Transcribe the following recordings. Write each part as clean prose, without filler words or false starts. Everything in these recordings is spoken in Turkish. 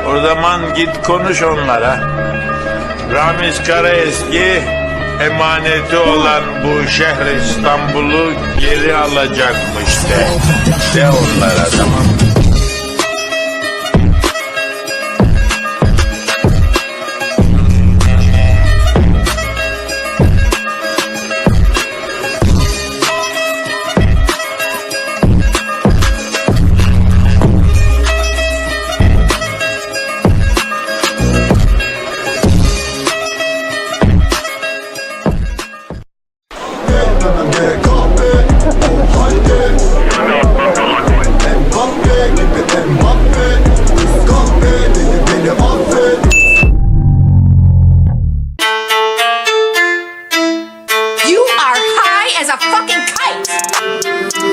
O zaman git konuş onlara. Ramiz Karaeski emaneti olan bu şehir İstanbul'u geri alacakmış de. De onlara, tamam mı?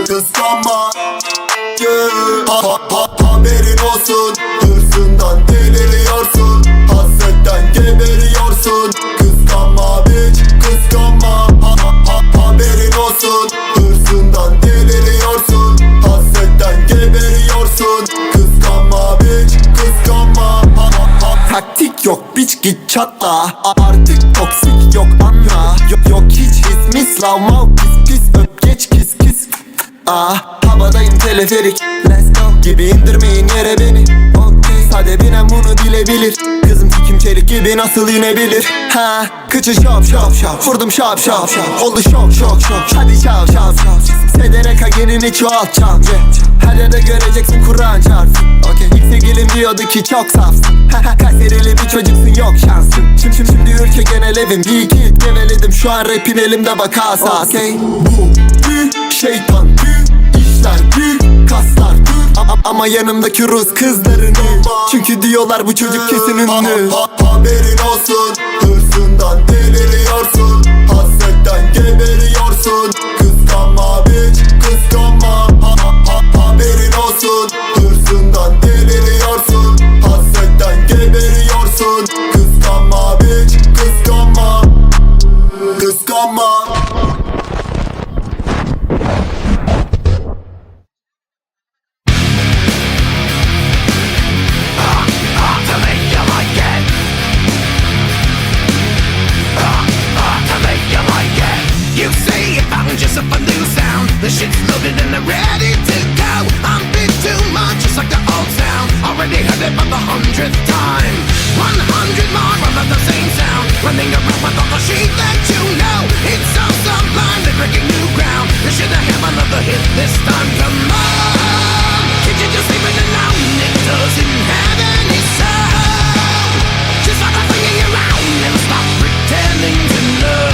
Kıskanma, haberin olsun. Hırsından deliriyorsun, hasretten geberiyorsun. Kıskanma bitch, kıskanma, haberin olsun. Hırsından deliriyorsun, hasretten geberiyorsun. Kıskanma bitch, kıskanma. Taktik yok bitch, git çatla. Artık toksik yok anla. Yok hiç his mislama, pis pis öp geç kiss kiss. Havadayım teleferik, let's go gibi indirmeyin yere beni. Okay. Sade binen bunu bilebilir. Kızım sikim çelik gibi nasıl inebilir? Kıçı şop şop şop, vurdum şop şop şop. Oldu şok şok şok, hadi çal çal çal. Sedereka gelini çoğalt çal. Her yerde göreceksin Kur'an çarpsın. Okay. İlk sevgilim diyordu ki çok safsın. Kayserili bir çocuksun, yok şansın. Şimdi ülke genel evim, bir iki geveledim. Şu an rapin elimde bak asas. Okay. Bu bir şeytan, işler büyük, kaslar dur. Ama yanımdaki Rus kızların çünkü diyorlar bu çocuk kesin ünlü. Haberin olsun, hırsından deliriyorsun, hasretten geberiyorsun. Kıskanma bitch, kıskanma, haberin olsun. Hırsından deliriyorsun, hasretten geberiyorsun. Kıskanma bitch, kıskanma, kıskanma. Yourself a new sound. The shit's loaded and they're ready to go. I'm big too much, just like the old sound. Already heard it for the 100th time. 100 more of the same sound, running around with all the shit that you know. It's so sublime, they're breaking new ground. They should have another hit this time. Come on, can't you just leave it alone? It doesn't have any sound. Just stop flinging it around and stop pretending to know.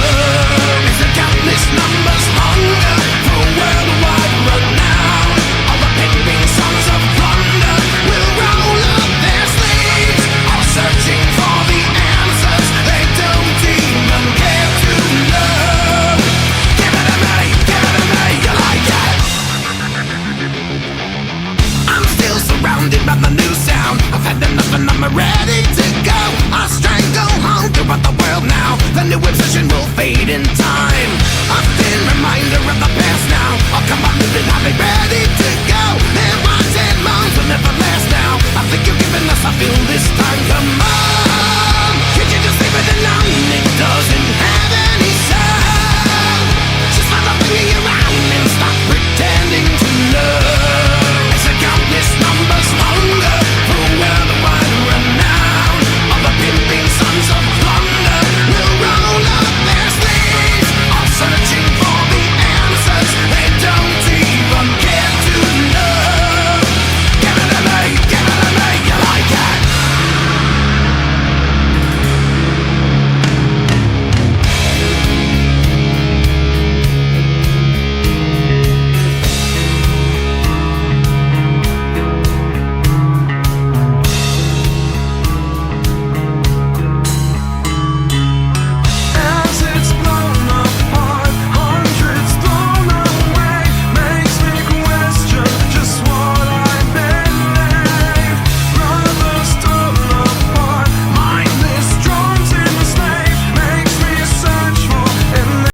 It's a countless numbers hunger for worldwide renown. All the pending sons of plunder will roll up their sleeves, all searching for the answers they don't even care to know. Give it to me, you like it. I'm still surrounded by the new sound. I've had enough and I'm ready to go. I'll strangle home throughout the world now. The new obsession will fade into